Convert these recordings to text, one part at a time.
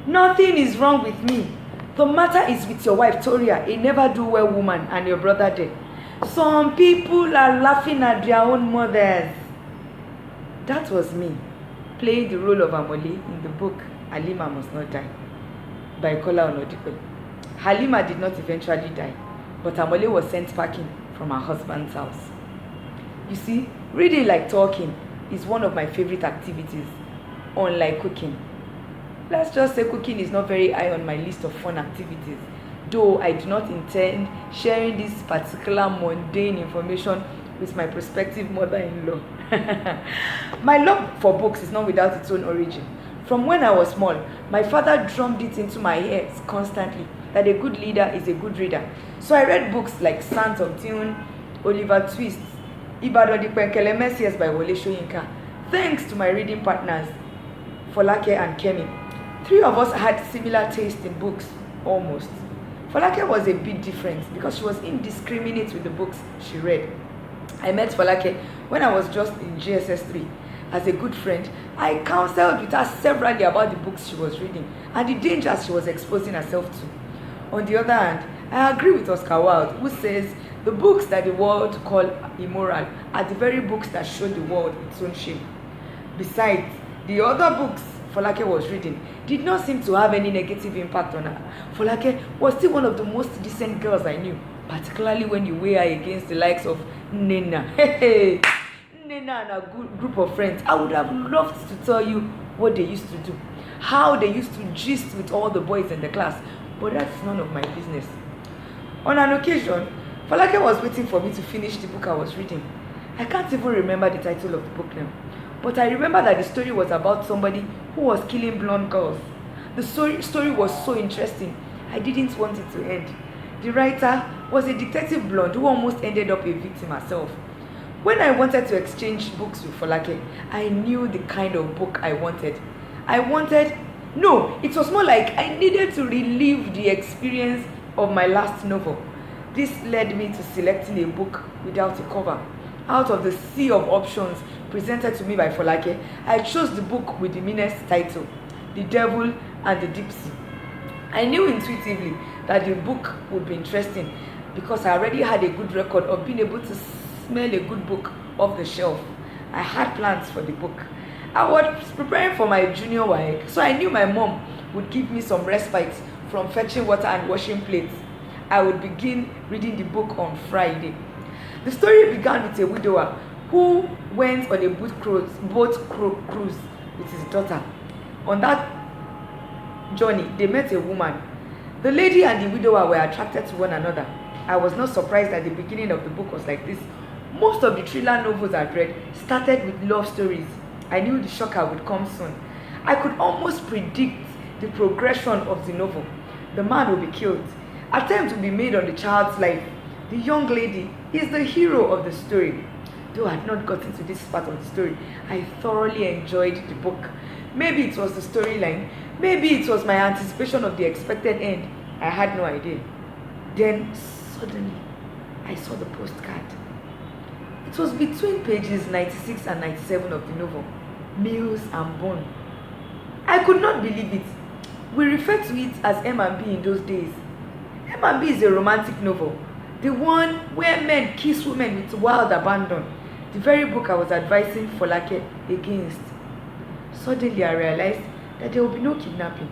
Nothing is wrong with me. The matter is with your wife, Toria, a never do well woman, and your brother there. Some people are laughing at their own mothers. That was me, playing the role of Amole in the book Halima Must Not Die by Kola Onodipe. Halima did not eventually die, but Amole was sent packing from her husband's house. You see, reading like talking is one of my favorite activities, unlike cooking. Let's just say cooking is not very high on my list of fun activities, though I do not intend sharing this particular mundane information with my prospective mother-in-law. My love for books is not without its own origin. From when I was small, my father drummed it into my ears constantly that a good leader is a good reader. So I read books like Sands of Dune, Oliver Twist, Ibadan di Penkele Messias by Wole Soyinka. Thanks to my reading partners, Folake and Kemi. 3 of us had similar taste in books, almost. Folake was a bit different because she was indiscriminate with the books she read. I met Folake when I was just in GSS 3. As a good friend, I counseled with her severally about the books she was reading and the dangers she was exposing herself to. On the other hand, I agree with Oscar Wilde, who says the books that the world call immoral are the very books that show the world its own shame. Besides, the other books Folake was reading did not seem to have any negative impact on her. Folake was still one of the most decent girls I knew, particularly when you weigh her against the likes of Nena. Hey, Nena and a good group of friends. I would have loved to tell you what they used to do, how they used to gist with all the boys in the class, but that's none of my business. On an occasion, Folake was waiting for me to finish the book I was reading. I can't even remember the title of the book now, but I remember that the story was about somebody who was killing blonde girls. The story was so interesting, I didn't want it to end. The writer was a detective blonde who almost ended up a victim herself. When I wanted to exchange books with Folake, I knew the kind of book I wanted. It was more like I needed to relive the experience of my last novel. This led me to selecting a book without a cover. Out of the sea of options presented to me by Folake, I chose the book with the meanest title, The Devil and the Deep Sea. I knew intuitively that the book would be interesting because I already had a good record of being able to smell a good book off the shelf. I had plans for the book. I was preparing for my junior WAEC, so I knew my mom would give me some respite from fetching water and washing plates. I would begin reading the book on Friday. The story began with a widower who went on a boat cruise with his daughter. On that journey, they met a woman. The lady and the widower were attracted to one another. I was not surprised that the beginning of the book was like this. Most of the thriller novels I've read started with love stories. I knew the shocker would come soon. I could almost predict the progression of the novel. The man will be killed. Attempt will be made on the child's life. The young lady is the hero of the story. Though I had not gotten to this part of the story, I thoroughly enjoyed the book. Maybe it was the storyline. Maybe it was my anticipation of the expected end. I had no idea. Then, suddenly, I saw the postcard. It was between pages 96 and 97 of the novel, Mills and Bone. I could not believe it. We referred to it as M&B in those days. M&B is a romantic novel, the one where men kiss women with wild abandon, the very book I was advising Folake against. Suddenly I realized that there will be no kidnapping,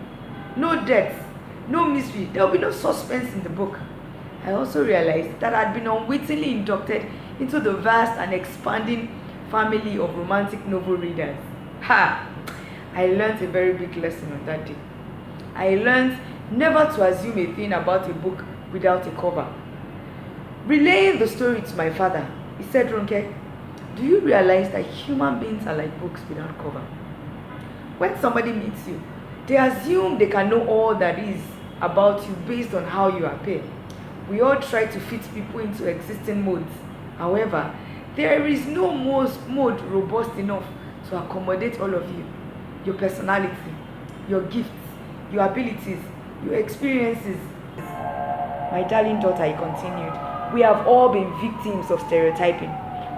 no deaths, no mystery, there will be no suspense in the book. I also realized that I had been unwittingly inducted into the vast and expanding family of romantic novel readers. Ha! I learned a very big lesson on that day. I learned never to assume a thing about a book without a cover. Relaying the story to my father, he said, Ronke, do you realize that human beings are like books without cover? When somebody meets you, they assume they can know all that is about you based on how you appear. We all try to fit people into existing modes. However, there is no mode robust enough to accommodate all of you. Your personality, your gifts, your abilities, your experiences. My darling daughter, he continued, we have all been victims of stereotyping.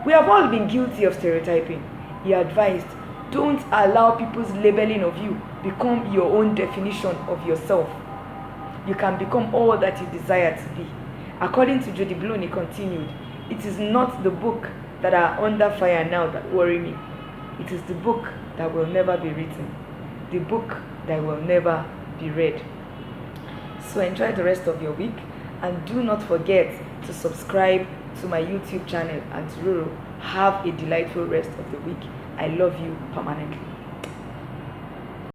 We have all been guilty of stereotyping. He advised, don't allow people's labeling of you become your own definition of yourself. You can become all that you desire to be. According to Judy Blume, he continued, it is not the book that are under fire now that worry me. It is the book that will never be written. The book that will never be read. So enjoy the rest of your week, and do not forget to subscribe to my YouTube channel, and to have a delightful rest of the week. I love you permanently.